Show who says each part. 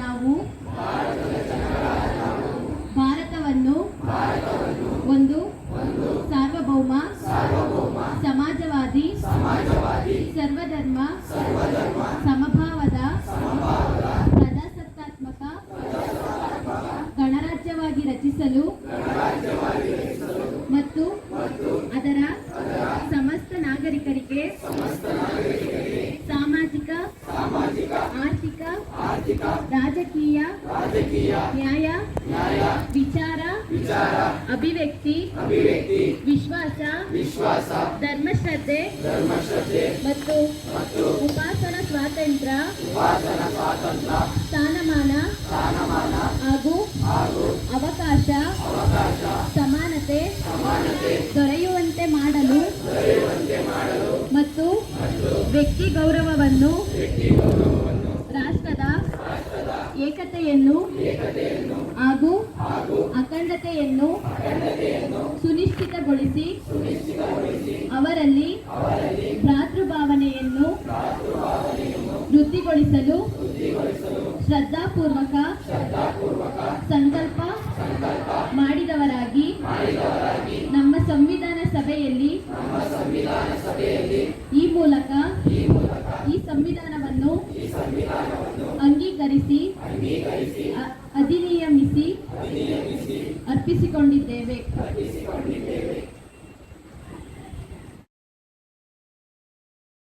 Speaker 1: ನಾವು ಭಾರತವನ್ನು ಒಂದು ಸಾರ್ವಭೌಮ ಸಮಾಜವಾದಿ ಸರ್ವಧರ್ಮ ಸಮಭಾವದ ಪ್ರಜಾಸತ್ತಾತ್ಮಕ ಗಣರಾಜ್ಯವಾಗಿ ರಚಿಸಲು ಮತ್ತು ಅದರ ಸಮಸ್ತ ನಾಗರಿಕರಿಗೆ ಸಾಮಾಜಿಕ ಆರ್ಥಿಕ ರಾಜಕೀಯ ನ್ಯಾಯ ವಿಚಾರ ಅಭಿವ್ಯಕ್ತಿ ವಿಶ್ವಾಸ ಧರ್ಮಶ್ರದ್ಧೆ ಮತ್ತು ಉಪಾಸನಾ ಸ್ವಾತಂತ್ರ್ಯ ಸ್ಥಾನಮಾನ ಹಾಗೂ ಅವಕಾಶ ಸಮಾನತೆ ದೊರೆಯುವಂತೆ ಮಾಡಲು ಮತ್ತು ವ್ಯಕ್ತಿ ಗೌರವವನ್ನು ರಾಷ್ಟ್ರದ ಏಕತೆಯನ್ನು ಹಾಗೂ ಅಖಂಡತೆಯನ್ನು ಸುನಿಶ್ಚಿತಗೊಳಿಸಿ ಅವರಲ್ಲಿ ಭ್ರಾತೃಭಾವನೆಯನ್ನು ವೃದ್ಧಿಗೊಳಿಸಲು ಶ್ರದ್ಧಾಪೂರ್ವಕ ಸಂಕಲ್ಪ ಮಾಡಿದವರಾಗಿ ನಮ್ಮ ಸಂವಿಧಾನ ಸಭೆಯಲ್ಲಿ ಈ ಮೂಲಕ ಈ ಸಂವಿಧಾನವನ್ನು ಅಂಗೀಕರಿಸಿ ಅಧಿನಿಯಮಿಸಿ ಅರ್ಪಿಸಿಕೊಂಡಿದ್ದೇವೆ.